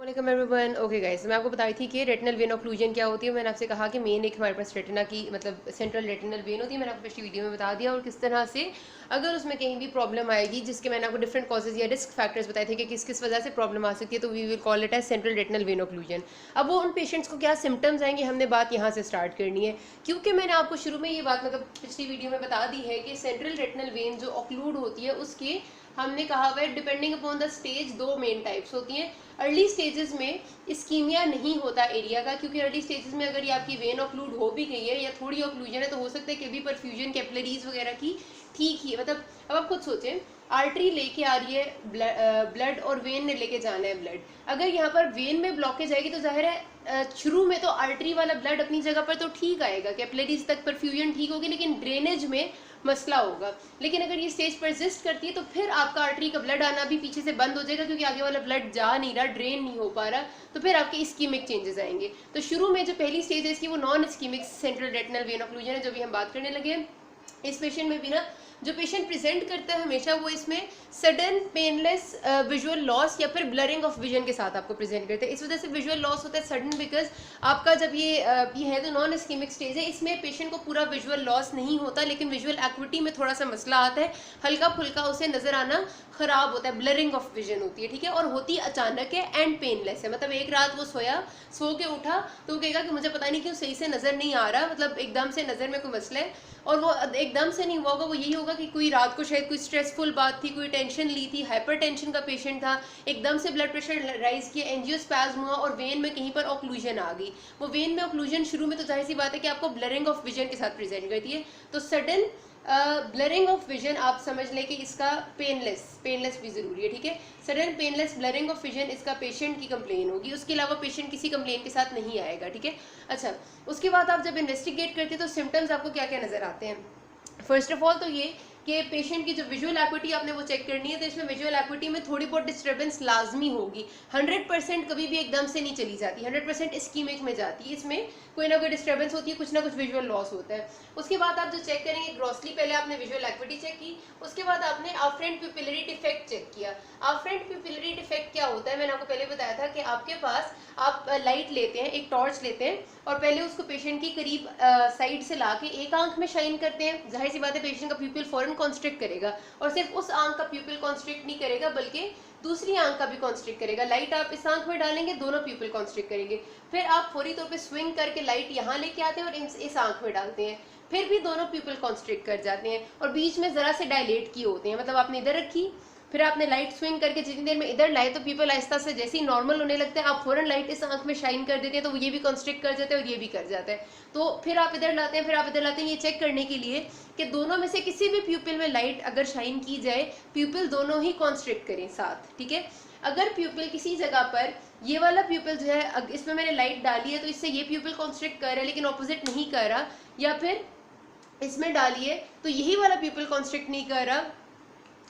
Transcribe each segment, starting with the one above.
Welcome everyone. Okay guys, मैं आपको बताई थी कि रेटिनल वेन ऑक्लूजन क्या होती है। मैंने आपसे कहा कि मेन एक हमारे पास रेटिना की मतलब सेंट्रल रेटिनल वेन होती है। मैंने आपको पिछली वीडियो में बता दिया और किस तरह से अगर उसमें कहीं भी प्रॉब्लम आएगी, जिसके मैंने आपको डिफरेंट कॉजेज या रिस्क फैक्टर्स बताए थे कि किस किस वजह से प्रॉब्लम आ सकती है, तो we will call it as central retinal vein occlusion. अब वो उन पेशेंट्स को क्या सिम्टम्स आएंगे, हमने बात यहाँ से स्टार्ट करनी है, क्योंकि मैंने आपको शुरू में ये बात मतलब पिछली वीडियो में बता दी है कि सेंट्रल रेटिनल वेन जो ऑक्लूड होती है उसके हमने कहा हुआ है डिपेंडिंग अपॉन द स्टेज दो मेन टाइप्स होती हैं। अर्ली स्टेजेस में इस्कीमिया नहीं होता एरिया का, क्योंकि अर्ली स्टेजेस में अगर ये आपकी वेन ऑक्लूड हो भी गई है या थोड़ी ऑक्लूजन है तो हो सकता है कि अभी परफ्यूजन कैपिलरीज वगैरह की ठीक ही है। मतलब अब आप खुद सोचें, आर्टरी लेके आ रही है ब्लड और वेन ने लेके जाना है ब्लड। अगर यहाँ पर वेन में ब्लॉकेज आएगी तो जाहिर है शुरू में तो आर्टरी वाला ब्लड अपनी जगह पर तो ठीक आएगा, कैपिलरीज तक परफ्यूजन ठीक होगी, लेकिन ड्रेनेज में मसला होगा। लेकिन अगर ये स्टेज परसिस्ट करती है तो फिर आपका आर्टरी का ब्लड आना भी पीछे से बंद हो जाएगा, क्योंकि आगे वाला ब्लड जा नहीं रहा, ड्रेन नहीं हो पा रहा, तो फिर आपके इस्कीमिक चेंजेस आएंगे। तो शुरू में जो पहली स्टेज है इसकी वो non ischaemic central retinal vein occlusion है, जो भी हम बात करने लगे। इस पेशेंट में भी ना जो पेशेंट प्रेजेंट करता है हमेशा वो इसमें सडन पेनलेस विजुअल लॉस या फिर ब्लरिंग ऑफ विजन के साथ आपको प्रेजेंट करते हैं। इस वजह से विजुअल लॉस होता है सडन, बिकॉज आपका जब ये है तो नॉन इस्कीमिक स्टेज है, इसमें पेशेंट को पूरा विजुअल लॉस नहीं होता, लेकिन विजुअल एक्विटी में थोड़ा सा मसला आता है, हल्का फुल्का उसे नजर आना खराब होता है, ब्लरिंग ऑफ विजन होती है, ठीक है। और होती अचानक है एंड पेनलेस है, मतलब एक रात वो सोया, सो के उठा तो वो कहेगा कि मुझे पता नहीं क्यों सही से नजर नहीं आ रहा, मतलब एकदम से नजर में कोई मसला है। और वो एकदम से नहीं हुआ होगा, वो यही होगा कि कोई रात को शायद कोई स्ट्रेसफुल बात थी, कोई टेंशन ली थी, हाइपरटेंशन का पेशेंट था, एकदम से ब्लड प्रेशर राइज किया, एंजियोस्पैज्म हुआ और वेन में कहीं पर ऑक्लूजन आ गई। वो वेन में ऑक्लूजन शुरू में तो जाहिर सी बात है कि आपको ब्लरिंग ऑफ विजन के साथ प्रेजेंट करती है, तो सडन ब्लरिंग ऑफ विजन आप समझ लें कि इसका पेनलेस भी जरूरी है, ठीक है। Sudden painless blurring of vision इसका पेशेंट की कंप्लेन होगी, उसके अलावा पेशेंट किसी कंप्लेन के साथ नहीं आएगा, ठीक है। अच्छा, उसके बाद आप जब इन्वेस्टिगेट करते हैं तो सिम्टम्स आपको क्या क्या नजर आते हैं। फर्स्ट ऑफ ऑल तो ये कि पेशेंट की जो विजुअल एक्विटी आपने वो चेक करनी है, तो इसमें विजुअल एक्विटी में थोड़ी बहुत डिस्टर्बेंस लाजमी होगी। 100% कभी भी एकदम से नहीं चली जाती, 100% इस्कीमिक में जाती है, इसमें कोई ना कोई डिस्टर्बेंस होती है, कुछ ना कुछ विजुअल लॉस होता है। उसके बाद आप जो चेक करेंगे ग्रॉसली, पहले आपने विजुअल एक्विटी चेक की, उसके बाद आपने आफ्रेंट प्यूपिलरी डिफेक्ट चेक किया। आफ्रेंट प्यूपिलरी डिफेक्ट क्या होता है, मैंने आपको पहले बताया था कि आपके पास आप लाइट लेते हैं, एक टॉर्च लेते हैं और पहले उसको पेशेंट की करीब साइड से लाके एक आंख में शाइन करते हैं। जाहिर सी बात है पेशेंट का प्यूपिल फौरन कॉन्स्ट्रिक्ट करेगा, और सिर्फ उस आंख का प्यूपिल कॉन्स्ट्रिक्ट नहीं करेगा बल्कि दूसरी आंख का भी कॉन्स्ट्रिक्ट करेगा। लाइट आप इस आंख में डालेंगे, दोनों प्यूपिल कॉन्स्ट्रिक्ट करेंगे। फिर आप फौरी तौर पे स्विंग करके लाइट यहाँ लेके आते हैं और इस आंख में डालते हैं, फिर भी दोनों प्यूपिल कॉन्स्ट्रिक्ट कर जाते हैं और बीच में जरा से डायलेट किए होते हैं। मतलब आपने इधर रखी, फिर आपने लाइट स्विंग करके जितनी देर में इधर लाए तो पीपल आहिस्ता से जैसे ही नॉर्मल होने लगता है, आप फौरन लाइट इस आंख में शाइन कर देते हैं, तो ये भी कॉन्स्ट्रिक्ट कर जाता है और ये भी कर जाता है। तो फिर आप इधर लाते हैं, फिर आप इधर लाते हैं, ये चेक करने के लिए कि दोनों में से किसी भी प्यूपिल में लाइट अगर शाइन की जाए, प्यूपिल दोनों ही कॉन्स्ट्रिक्ट करें साथ, ठीक है। अगर प्यूपिल किसी जगह पर ये वाला प्यूपिल जो है इसमें मैंने लाइट डाली है तो इससे ये प्यूपिल कॉन्स्ट्रिक्ट कर रहा है लेकिन ऑपोजिट नहीं कर रहा, या फिर इसमें डालिए तो यही वाला प्यूपिल कॉन्स्ट्रिक्ट नहीं कर रहा,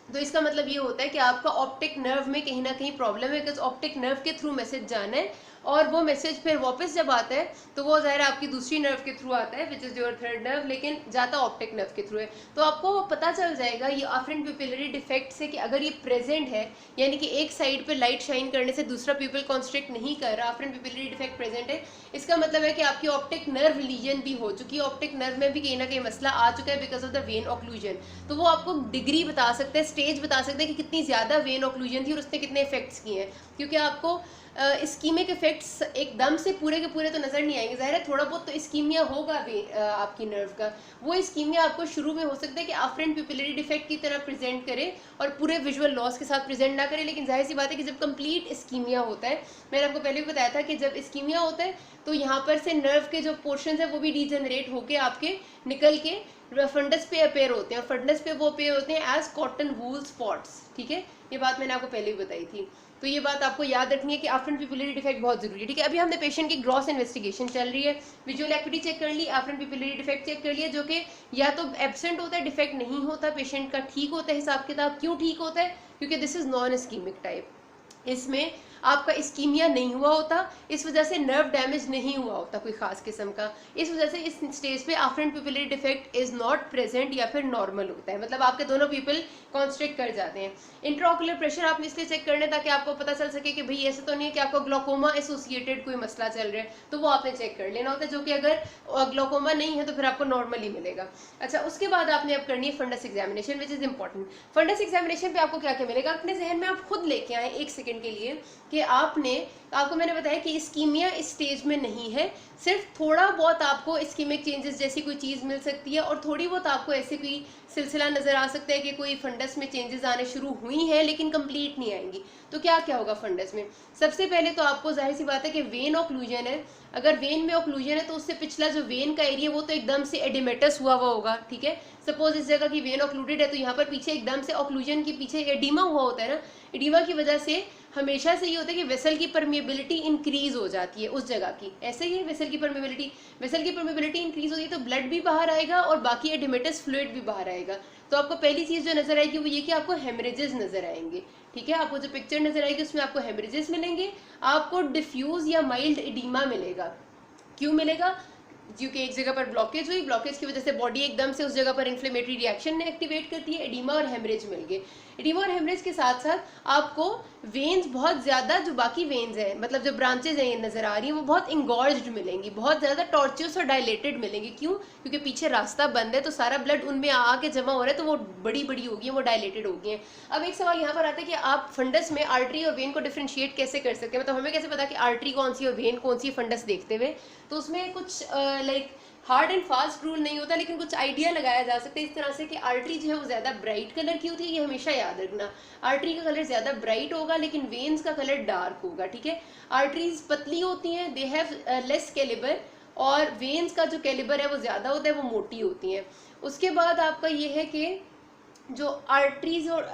तो इसका मतलब ये होता है कि आपका ऑप्टिक नर्व में कहीं ना कहीं प्रॉब्लम है, बिकॉज ऑप्टिक नर्व के थ्रू मैसेज जाना है और वो मैसेज फिर वापस जब आता है तो वो ज़ाहिर आपकी दूसरी नर्व के थ्रू आता है, which is your third nerve, लेकिन जाता ऑप्टिक नर्व के थ्रू है। तो आपको पता चल जाएगा ये आफ्रेंट प्यूपिलरी डिफेक्ट से कि अगर ये प्रेजेंट है, यानी कि एक साइड पे लाइट शाइन करने से दूसरा प्यूपिल कॉन्स्ट्रिक्ट नहीं कर रहा, आफ्रेंट प्यूपिलरी डिफेक्ट प्रेजेंट है, इसका मतलब है कि आपकी ऑप्टिक नर्व लीजन भी हो चुकी है, ऑप्टिक नर्व में भी कहीं ना कहीं मसला आ चुका है because of the vein occlusion. तो वो आपको डिग्री बता सकते हैं, स्टेज बता सकते हैं कि कितनी ज़्यादा वेन ऑक्लूजन थी और उसने कितने इफेक्ट्स किए हैं, क्योंकि आपको इस्कीमिक इफेक्ट्स एकदम से पूरे के पूरे तो नज़र नहीं आएंगे, ज़ाहिर है थोड़ा बहुत तो इस्कीमिया होगा आपकी नर्व का। वो इस्कीमिया आपको शुरू में हो सकता है कि आफ्रेंट प्यूपिलरी डिफेक्ट की तरह प्रेजेंट करे और पूरे विजुअल लॉस के साथ प्रेजेंट ना करे, लेकिन जाहिर सी बात है कि जब कंप्लीट इस्कीमिया होता है, मैंने आपको पहले भी बताया था कि जब इस्कीमिया होता है तो यहाँ पर से नर्व के जो पोर्शन है वो भी डिजेनरेट होके आपके निकल के फंडस पे अपेयर होते हैं, और फंडस पे वो अपेयर होते हैं एज कॉटन वूल स्पॉट्स, ठीक है। ये बात मैंने आपको पहले भी बताई थी, तो ये बात आपको याद रखनी है कि आफ्रेंट प्यूपिलरी डिफेक्ट बहुत जरूरी है, ठीक है। अभी हमने पेशेंट की ग्रॉस इन्वेस्टिगेशन चल रही है, विजुअल एक्विटी चेक कर ली, आफ्रेंट प्यूपिलरी डिफेक्ट चेक कर लिया, जो कि या तो एब्सेंट होता है, डिफेक्ट नहीं होता, पेशेंट का ठीक होता है हिसाब किताब। क्यों ठीक होता है? क्योंकि this is non ischaemic type, इसमें आपका इस्कीमिया नहीं हुआ होता, इस वजह से नर्व डैमेज नहीं हुआ होता कोई खास किस्म का, इस वजह से इस स्टेज पे आफ्रेंट पिपिलरी डिफेक्ट इज नॉट प्रेजेंट या फिर नॉर्मल होता है, मतलब आपके दोनों पीपल कॉन्स्ट्रिक्ट कर जाते हैं। इंट्राओकुलर प्रेशर आपने इसलिए चेक करना है ताकि आपको पता चल सके कि भाई ऐसे तो नहीं है कि आपको ग्लोकोमा एसोसिएटेड कोई मसला चल रहा है, तो वो आपने चेक कर लेना होता है, जो कि अगर ग्लोकोमा नहीं है तो फिर आपको नॉर्मली मिलेगा। अच्छा, उसके बाद आपने अब करनी है fundus examination which is important. Fundus examination पे आपको क्या क्या मिलेगा, अपने जहन में आप खुद लेके आए एक सेकंड के लिए कि आपको मैंने बताया कि इस्कीमिया इस स्टेज में नहीं है, सिर्फ थोड़ा बहुत आपको इस्कीमिक चेंजेस जैसी कोई चीज़ मिल सकती है और थोड़ी बहुत आपको ऐसे कोई सिलसिला नज़र आ सकता है कि कोई फंडस में चेंजेस आने शुरू हुई हैं लेकिन कंप्लीट नहीं आएंगी। तो क्या क्या होगा फंडस में, सबसे पहले तो आपको जाहिर सी बात है कि वेन ऑक्लूजन है, अगर वेन में ऑक्लूजन है तो उससे पिछला जो वेन का एरिया वो तो एकदम से एडिमेटस हुआ होगा, ठीक है। सपोज इस जगह की वेन ऑक्लूडेड है तो यहाँ पर पीछे एकदम से ऑक्लूजन के पीछे एडिमा हुआ होता है ना, एडिमा की वजह से हमेशा से ये होता है कि वेसल की परमिएबिलिटी इंक्रीज हो जाती है उस जगह की, ऐसे ही वेसल की परमिएबिलिटी इंक्रीज होती है तो ब्लड भी बाहर आएगा और बाकी एडिमेटस फ्लूइड भी बाहर आएगा। तो आपको पहली चीज जो नजर आएगी वो ये कि आपको हेमरेजेस नजर आएंगे, ठीक है। आपको जो पिक्चर नजर आएगी उसमें आपको हेमरेजेस मिलेंगे, आपको डिफ्यूज या माइल्ड एडिमा मिलेगा। क्यों मिलेगा, क्योंकि एक जगह पर ब्लॉकेज हुई, ब्लॉकेज की वजह से बॉडी एकदम से उस जगह पर इन्फ्लेमेटरी रिएक्शन ने एक्टिवेट करती है, एडिमा और हेमरेज मिल गए। एडिमा और हेमरेज के साथ साथ आपको वेन्स बहुत ज्यादा, जो बाकी वेन्स हैं मतलब जो ब्रांचेज हैं ये नजर आ रही हैं वो बहुत इंगॉर्ज्ड मिलेंगी, बहुत ज्यादा टॉर्चुअस और डायलेटेड मिलेंगी। क्यों, क्योंकि पीछे रास्ता बंद है तो सारा ब्लड उनमें आके जमा हो रहा है तो वो बड़ी बड़ी होगी, वो डायलेटेड होगी हैं। अब एक सवाल यहाँ पर आता है कि आप फंडस में आर्टरी और वेन को डिफ्रेंशिएट कैसे कर सकते हैं, मतलब हमें कैसे पता कि आर्टरी कौन सी और वेन कौन सी फंडस देखते हुए। तो उसमें कुछ like hard and fast rule नहीं होता लेकिन कुछ आइडिया लगाया जा सकता है इस तरह से कि आर्टरी जो है वो ज्यादा ब्राइट कलर की होती है, ये हमेशा याद रखना। आर्टरी का कलर ज्यादा ब्राइट होगा लेकिन वेन्स का कलर डार्क होगा, ठीक है। आर्टरीज पतली होती हैं, दे हैव लेस कैलिबर, और वेन्स का जो कैलिबर है वो ज्यादा होता है, वो मोटी होती हैं। उसके बाद आपका ये है कि जो आर्टरीज और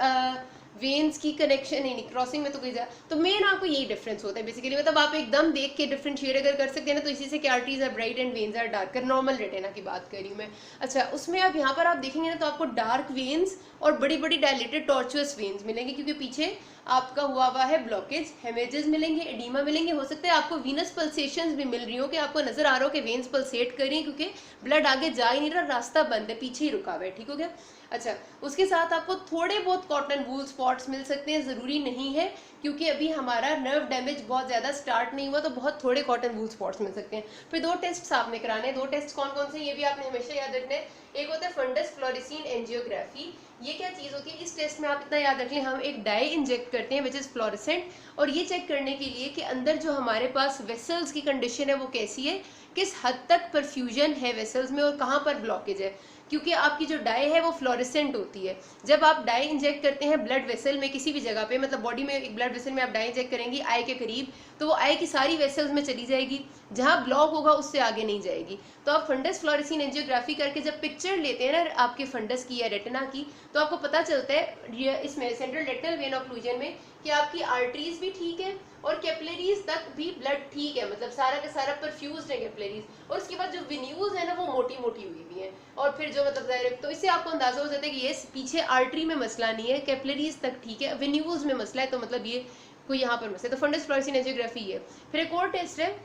वेन्स की कनेक्शन नहीं, क्रॉसिंग में तो कोई तो मेन आपको यही डिफरेंस होता है बेसिकली, मतलब आप एकदम देख के डिफरेंशिएट अगर कर सकते हैं ना तो इसी से कि arteries are bright and veins are darker, normal retina की बात कर रही हूँ मैं। अच्छा, उसमें आप यहाँ पर आप देखेंगे ना तो आपको डार्क वेन्स और बड़ी बड़ी डायलेटेड टॉर्चुअस वेन्स मिलेंगे क्योंकि पीछे आपका हुआ है ब्लॉकेज, हेमेजेस मिलेंगे, एडिमा मिलेंगे। हो सकता है आपको वीनस पल्सेशंस भी मिल रही हो कि आपको नजर आ रहा हो कि वेन्स पल्सेट कर रही हैं क्योंकि ब्लड आगे जा ही नहीं रहा, रास्ता बंद है, पीछे ही रुका हुआ है, ठीक हो गया। अच्छा, उसके साथ आपको थोड़े बहुत कॉटन वूल स्पॉट्स मिल सकते हैं, ज़रूरी नहीं है क्योंकि अभी हमारा नर्व डैमेज बहुत ज़्यादा स्टार्ट नहीं हुआ तो बहुत थोड़े कॉटन वूल स्पॉट्स मिल सकते हैं। फिर दो टेस्ट आपने कराने हैं, दो टेस्ट कौन कौन से ये भी आपने हमेशा याद रखना है। एक होता है फंडस फ्लोरेसीन एंजियोग्राफी, ये क्या चीज़ होती है, इस टेस्ट में आप इतना याद रख लें, हम एक डाई इंजेक्ट करते हैं विच इज़ फ्लोरेसेंट, और ये चेक करने के लिए कि अंदर जो हमारे पास वेसल्स की कंडीशन है वो कैसी है, किस हद तक परफ्यूजन है वेसल्स में और कहाँ पर ब्लॉकेज है। क्योंकि आपकी जो डाई है वो फ्लोरेसेंट होती है, जब आप डाई इंजेक्ट करते हैं ब्लड वेसल में किसी भी जगह पे, मतलब बॉडी में एक ब्लड वेसल में आप डाई इंजेक्ट करेंगी आई के करीब, तो वो आई की सारी वेसल्स में चली जाएगी, जहाँ ब्लॉक होगा उससे आगे नहीं जाएगी। तो आप फंडस फ्लोरेसीन एंजियोग्राफी करके जब पिक्चर लेते हैं ना आपके फंडस की या रेटिना की, तो आपको पता चलता है इसमें सेंट्रल रेटिनल वेन ऑक्लूजन में कि आपकी आर्टरीज भी ठीक है और कैपिलरीज तक भी ब्लड ठीक है, मतलब सारा का सारा परफ्यूज्ड है कैपिलरीज, और उसके बाद जो वेन्यूज है ना वो मोटी मोटी हुई हुई है, और फिर जो मतलब डायरेक्ट, तो इससे आपको अंदाजा हो जाता है कि ये पीछे आर्टरी में मसला नहीं है, कैपिलरीज तक ठीक है, वेन्यूज में मसला है, तो मतलब ये कोई यहाँ पर मसला है। तो फंडस फ्लोरेसीन एंजियोग्राफी है। फिर एक और टेस्ट है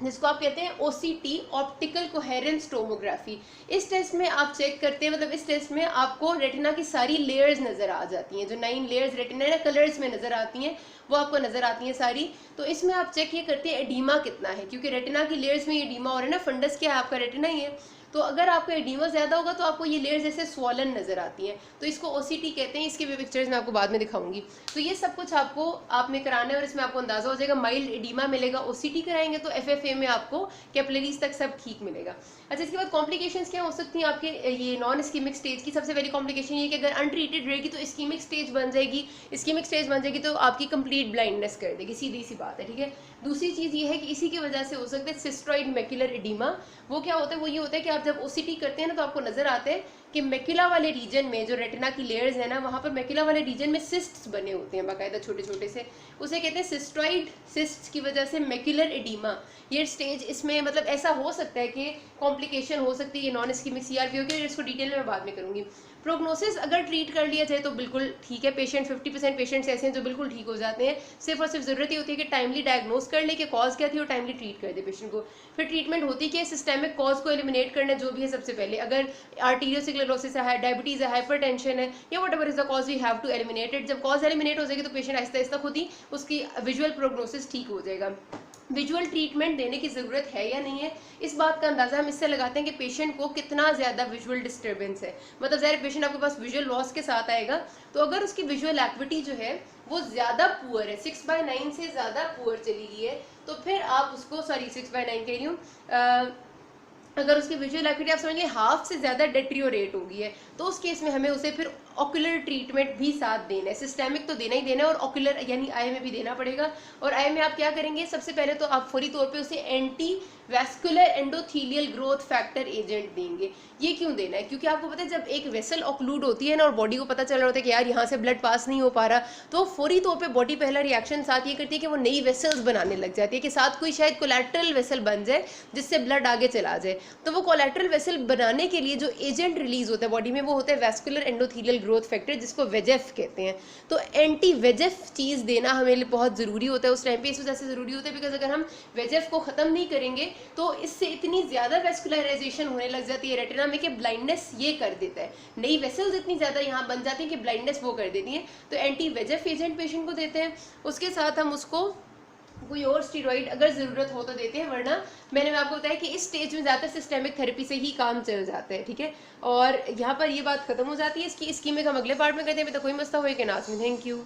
जिसको आप कहते हैं OCT, ऑप्टिकल कोहेरेंस टोमोग्राफी। इस टेस्ट में आप चेक करते हैं, मतलब इस टेस्ट में आपको रेटिना की सारी लेयर्स नजर आ जाती हैं, जो 9 लेयर्स रेटिना है कलर्स में नजर आती हैं वो आपको नजर आती हैं सारी। तो इसमें आप चेक ये करते हैं एडीमा कितना है, क्योंकि रेटिना की लेयर्स में एडीमा हो रहा है ना, फंडस क्या है आपका रेटिना ही है, तो अगर आपको एडीमा ज्यादा होगा तो आपको ये लेयर्स ऐसे स्वॉलन नजर आती हैं, तो इसको OCT कहते हैं। इसके भी पिक्चर्स मैं आपको बाद में दिखाऊंगी। तो ये सब कुछ आपको आपने कराना है और इसमें आपको अंदाजा हो जाएगा। माइल्ड एडीमा मिलेगा, OCT कराएंगे तो FFA में आपको कैपिलरीज तक सब ठीक मिलेगा। अच्छा, इसके बाद कॉम्प्लिकेशंस क्या हो सकती हैं आपके ये नॉन इस्कीमिक स्टेज की। सबसे पहली कॉम्प्लिकेशन ये कि अगर अनट्रीटेड रहेगी तो इस्कीमिक स्टेज बन जाएगी, इस्कीमिक स्टेज बन जाएगी तो आपकी कंप्लीट ब्लाइंडनेस कर देगी, सीधी सी बात है, ठीक है। दूसरी चीज़ ये है कि इसी की वजह से हो सकता है सिस्ट्रॉइड मैक्युलर एडीमा। वो क्या होता है, वो ये होता है कि आप जब OCT करते हैं ना तो आपको नजर आता है कि मैक्यूला वाले रीजन में जो रेटिना की लेयर्स है ना, वहाँ पर मैक्यूला वाले रीजन में सिस्ट्स बने होते हैं बाकायदा छोटे छोटे से, उसे कहते हैं सिस्टोइड। सिस्ट्स की वजह से मैक्यूलर एडीमा ये स्टेज, इसमें मतलब ऐसा हो सकता है कि कॉम्प्लिकेशन हो सकती है, ये नॉन इस्कीमिक CRPO की, इसको डिटेल में मैं बाद में करूँगी। प्रोग्नोसिस अगर ट्रीट कर लिया जाए तो बिल्कुल ठीक है, पेशेंट 50% पेशेंट्स ऐसे हैं जो बिल्कुल ठीक हो जाते हैं, सिर्फ और सिर्फ ज़रूरत ही होती है कि टाइमली डायग्नोस कर ले कि कॉज क्या थी और टाइमली ट्रीट कर दे पेशेंट को। फिर ट्रीटमेंट होती कि सिस्टेमिक कॉज को एलिमिनेट करना जो भी है सबसे पहले, अगर आर्टीरियोस्क्लेरोसिस है, डायबिटीज़ है, हाइपरटेंशन है, या whatever is the cause we have to eliminate it. जब कॉज एलिमिनेट हो जाएगी तो पेशेंट आहिस्ता आहिस्ता खुद ही उसकी विजुअल प्रोग्नोसिस ठीक हो जाएगा। विजुअल ट्रीटमेंट देने की ज़रूरत है या नहीं है, इस बात का अंदाज़ा हम इससे लगाते हैं कि पेशेंट को कितना ज़्यादा विजुअल डिस्टर्बेंस है। मतलब ज़ाहिर पेशेंट आपके पास विजुअल लॉस के साथ आएगा, तो अगर उसकी विजुअल एक्टिविटी जो है वो ज़्यादा पुअर है, 6/9 से ज़्यादा पुअर चली गई है, तो फिर आप उसको, सॉरी 6/9 कह रही हूँ, अगर उसकी विजुअल एक्टिविटी आप समझ लें हाफ से ज़्यादा डेट्रियोरेट हो गई है, तो उस केस में हमें उसे फिर ऑक्यूलर ट्रीटमेंट भी साथ देना है। सिस्टेमिक तो देना ही देना है और ऑक्यूलर यानी आई में भी देना पड़ेगा। और आई में आप क्या करेंगे, सबसे पहले तो आप फौरी तौर पे उसे anti vascular endothelial growth factor agent देंगे। ये क्यों देना है, क्योंकि आपको पता है जब एक वेसल ऑक्लूड होती है ना और बॉडी को पता चल रहा होता है कि यार यहाँ से ब्लड पास नहीं हो पा रहा, तो फौरी तौर पे बॉडी पहला रिएक्शन साथ ये करती है कि वो नई वेसल्स बनाने लग जाती है कि साथ कोई शायद कोलैटरल वेसल बन जाए जिससे ब्लड आगे चला जाए। तो वो कोलैटरल वेसल बनाने के लिए जो एजेंट रिलीज होता है बॉडी में वो होता है वैस्कुलर एंडोथीलियल ग्रोथ फैक्टर, जिसको वेजेफ कहते हैं। तो एंटी वेजेफ चीज़ देना हमें लिए बहुत ज़रूरी होता है उस टाइम पे। इस वजह से ज़रूरी होता है बिकॉज अगर हम वेजेफ को ख़त्म नहीं करेंगे तो इससे इतनी ज़्यादा वेस्कुलराइजेशन होने लग जाती है रेटिना में कि ब्लाइंडनेस ये कर देता है, नई वेसल्स इतनी ज़्यादा यहाँ बन जाती हैं कि ब्लाइंडनेस वो कर देती हैं। तो एंटी वेजेफ एजेंट पेशेंट को देते हैं, उसके साथ हम उसको कोई और स्टीरॉइड अगर ज़रूरत हो तो देते हैं, वरना मैंने आपको बताया कि इस स्टेज में ज़्यादातर सिस्टेमिक थेरेपी से ही काम चल जाता है, ठीक है। और यहाँ पर ये बात खत्म हो जाती है इसकी। स्कीमिक हम अगले पार्ट में करते हैं। अभी तक कोई मसला हो कि नाज़ में, थैंक यू।